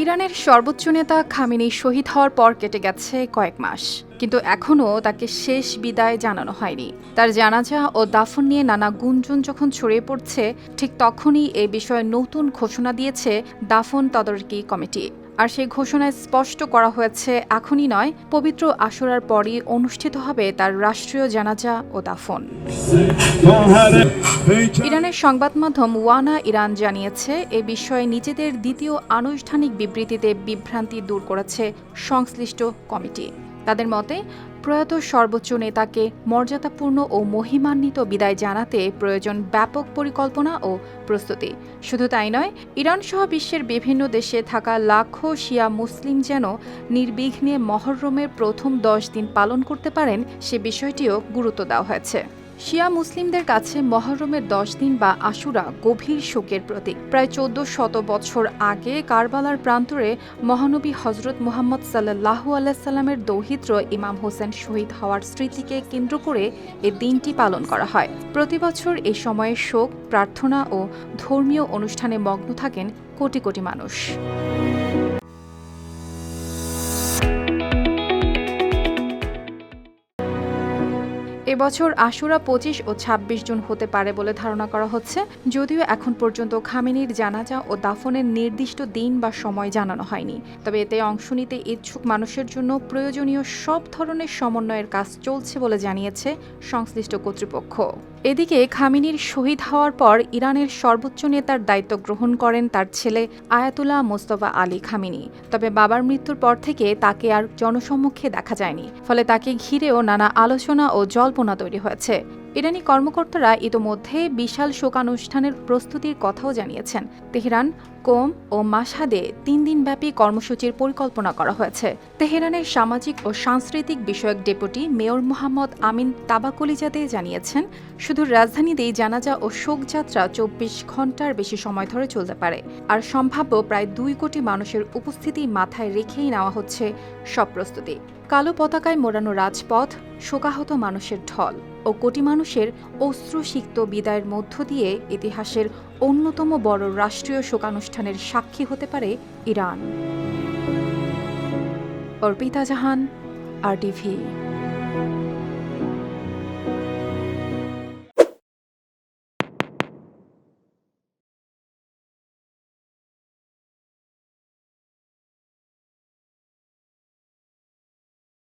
ইরানের সর্বোচ্চ নেতা খামেনি শহীদ হওয়ার পর কেটে গেছে কয়েক মাস, কিন্তু এখনও তাকে শেষ বিদায় জানানো হয়নি। তার জানাজা ও দাফন নিয়ে নানা গুঞ্জন যখন ছড়িয়ে পড়ছে, ঠিক তখনই এই বিষয়ে নতুন ঘোষণা দিয়েছে দাফন তদারকি কমিটি। আর সেই ঘোষণায় স্পষ্ট করা হয়েছে, এখনই নয়, পবিত্র আশুরার পরই অনুষ্ঠিত হবে তার রাষ্ট্রীয় জানাজা ও দাফন। ইরানের সংবাদ মাধ্যম ওয়ানা ইরান জানিয়েছে, এ বিষয়ে নিজেদের দ্বিতীয় আনুষ্ঠানিক বিবৃতিতে বিভ্রান্তি দূর করেছে সংশ্লিষ্ট কমিটি। তাদের মতে, প্রয়াত সর্বোচ্চ নেতাকে মর্যাদাপূর্ণ ও মহিমান্বিত বিদায় জানাতে প্রয়োজন ব্যাপক পরিকল্পনা ও প্রস্তুতি। শুধু তাই নয়, ইরানসহ বিশ্বের বিভিন্ন দেশে থাকা লাখো শিয়া মুসলিম যেন নির্বিঘ্নে মহররমের প্রথম 10 দিন পালন করতে পারেন, সে বিষয়টিও গুরুত্ব দেওয়া হয়েছে। শিয়া মুসলিমদের কাছে মহররমের 10 দিন বা আশুরা গভীর শোকের প্রতীক। প্রায় 1400 বছর আগে কারবালার প্রান্তরে মহানবী হজরত মুহাম্মদ সাল্লাল্লাহু আলাইহি সাল্লামের দৌহিত্র ইমাম হোসেন শহীদ হওয়ার স্মৃতিকে কেন্দ্র করে এই দিনটি পালন করা হয়। প্রতিবছর এই সময়ে শোক, প্রার্থনা ও ধর্মীয় অনুষ্ঠানে মগ্ন থাকেন কোটি কোটি মানুষ। এবছর আশুরা 25 ও 26 জুন হতে পারে বলে ধারণা করা হচ্ছে, যদিও এখন পর্যন্ত খামেনির জানাজা ও দাফনের নির্দিষ্ট দিন বা সময় জানানো হয়নি। তবে এতে অংশ নিতে ইচ্ছুক মানুষের জন্য প্রয়োজনীয় সব ধরনের সমন্বয়ের কাজ চলছে বলে জানিয়েছে সংশ্লিষ্ট কর্তৃপক্ষ। এদিকে খামেনির শহীদ হওয়ার পর ইরানের সর্বোচ্চ নেতার দায়িত্ব গ্রহণ করেন তার ছেলে আয়াতুল্লাহ মোস্তফা আলী খামেনি। তবে বাবার মৃত্যুর পর থেকে তাকে আর জনসম্মুখে দেখা যায়নি, ফলে তাকে ঘিরেও নানা আলোচনা ও জল্পনা তৈরি হয়েছে। ইরানি কর্মকর্তারা ইতোমধ্যে বিশাল শোকানুষ্ঠানের প্রস্তুতির কথাও জানিয়েছেন। তেহরান, কোম ও মাশহাদে 3 দিনব্যাপী কর্মসূচির পরিকল্পনা করা হয়েছে। তেহরানের সামাজিক ও সাংস্কৃতিক বিষয়ক ডেপুটি মেয়র মোহাম্মদ আমিন তাবাকলিজাদে জানিয়েছেন, শুধু রাজধানীতেই জানাজা ও শোকযাত্রা 24 ঘণ্টার বেশি সময় ধরে চলতে পারে। আর সম্ভাব্য প্রায় 2 কোটি মানুষের উপস্থিতি মাথায় রেখেই নেওয়া হচ্ছে সব প্রস্তুতি। কালো পতাকায় মোড়ানো রাজপথ, শোকাহত মানুষের ঢল ও কোটি মানুষের অশ্রুসিক্ত বিদায়ের মধ্য দিয়ে ইতিহাসের অন্যতম বড় রাষ্ট্রীয় শোকানুষ্ঠানের সাক্ষী হতে পারে ইরান। অর্পিতা জাহান, RTV।